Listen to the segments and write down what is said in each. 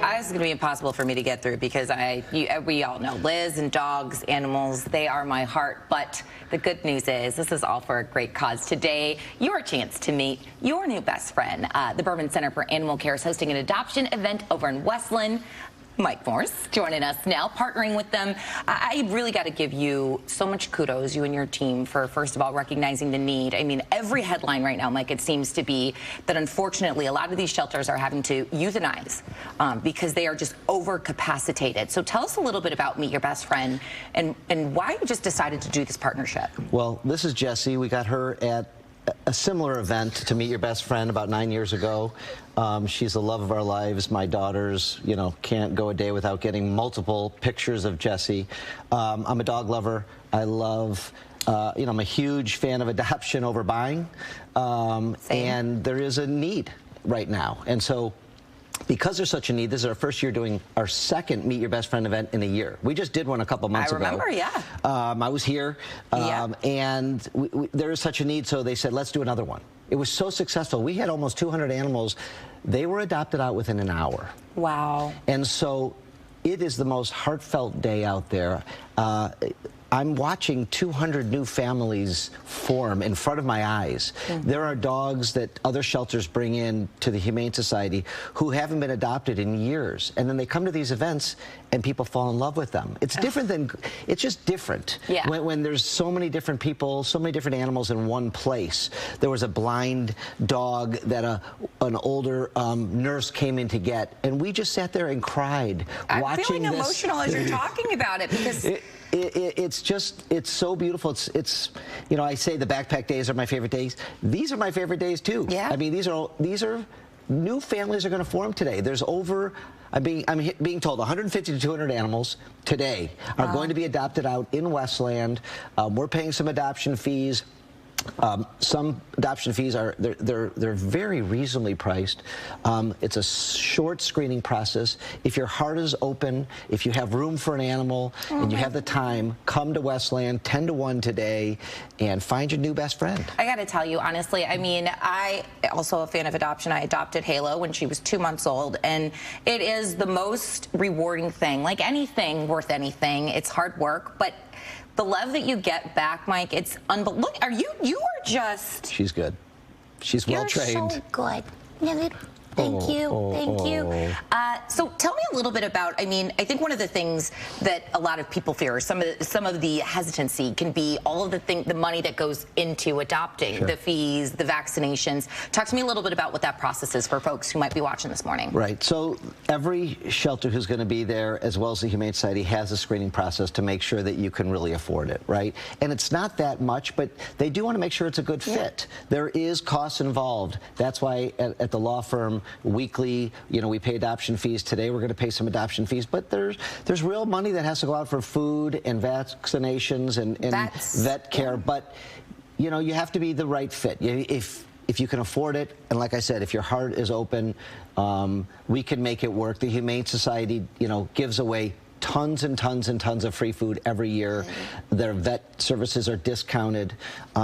This is going to be impossible for me to get through because we all know Liz and dogs, animals, they are my heart. But the good news is this is all for a great cause. Today, your chance to meet your new best friend. The Bourbon Center for Animal Care is hosting an adoption event over in Westland. Mike Morse joining us now, partnering with them. I really got to give you so much kudos, you and your team, for, first of all, recognizing the need. I mean, every headline right now, Mike, it seems to be that, unfortunately, a lot of these shelters are having to euthanize because they are just overcapacitated. So tell us a little bit about Meet Your Best Friend and why you just decided to do this partnership. Well, this is Jessi. We got her at a similar event to Meet Your Best Friend about 9 years ago. She's the love of our lives. My daughters, you know, can't go a day without getting multiple pictures of Jessi. I'm a dog lover. I love, you know, I'm a huge fan of adoption over buying. And there is a need right now. And so, because there's such a need, this is our first year doing our second Meet Your Best Friend event in a year. We just did one a couple months ago. I remember, yeah. I was here, and there is such a need, so they said, let's do another one. It was so successful. We had almost 200 animals. They were adopted out within an hour. Wow. And so it is the most heartfelt day out there. I'm watching 200 new families form in front of my eyes. There are dogs that other shelters bring in to the Humane Society who haven't been adopted in years. And then they come to these events and people fall in love with them. It's different than, it's just different. Yeah. When there's so many different people, so many different animals in one place. There was a blind dog that an older nurse came in to get, and we just sat there and cried watching feeling emotional as you're talking about it because... It's just, it's so beautiful. It's, you know, I say the backpack days are my favorite days. These are my favorite days too. Yeah. I mean, these are new families are going to form today. There's over, I'm being told 150 to 200 animals today are going to be adopted out in Westland. We're paying some adoption fees. Some adoption fees are they're very reasonably priced. It's a short screening process. If your heart is open, if you have room for an animal and you have the time, come to Westland 10 to 1 today and find your new best friend. I got to tell you, honestly, I mean, I also a fan of adoption. I adopted Halo when she was 2 months old, and it is the most rewarding thing. Like anything worth anything, it's hard work, but the love that you get back, Mike, it's unbelievable. Look, you are just... She's good. She's well trained. You're so good. Thank you. So tell me a little bit about, I mean, I think one of the things that a lot of people fear, some of the hesitancy can be all of the money that goes into adopting, the fees, the vaccinations. Talk to me a little bit about what that process is for folks who might be watching this morning. Right. So every shelter who's going to be there, as well as the Humane Society, has a screening process to make sure that you can really afford it, right? And it's not that much, but they do want to make sure it's a good fit. There is costs involved. That's why at the law firm, weekly, you know, we pay adoption fees. Today we're going to pay some adoption fees, but there's real money that has to go out for food and vaccinations and vet care. But you know, you have to be the right fit. If you can afford it, and like I said, if your heart is open, we can make it work. The Humane Society, you know, gives away tons and tons and tons of free food every year. Their vet services are discounted.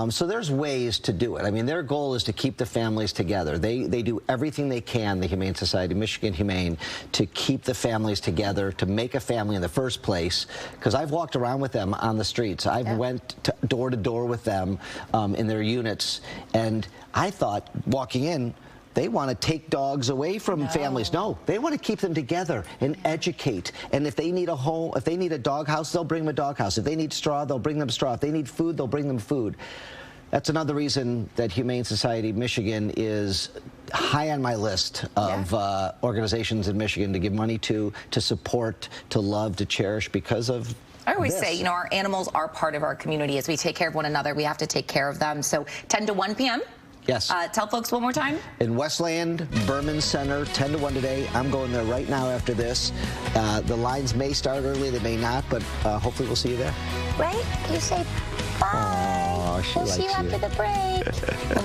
So there's ways to do it. I mean, their goal is to keep the families together. They do everything they can, the Humane Society, Michigan Humane, to keep the families together, to make a family in the first place. Because I've walked around with them on the streets. I've went door to door with them in their units. And I thought, walking in, they want to take dogs away from families. No, they want to keep them together and educate. And if they need a home, if they need a dog house, they'll bring them a dog house. If they need straw, they'll bring them straw. If they need food, they'll bring them food. That's another reason that Humane Society Michigan is high on my list of organizations in Michigan to give money to support, to love, to cherish because of I always say, you know, our animals are part of our community. As we take care of one another, we have to take care of them. So 10 to 1 p.m. Yes. Tell folks one more time. In Westland, Bourbon Center, 10 to 1 today. I'm going there right now after this. The lines may start early, they may not, but hopefully we'll see you there. Right? You say bye. Aww, we'll see you after the break.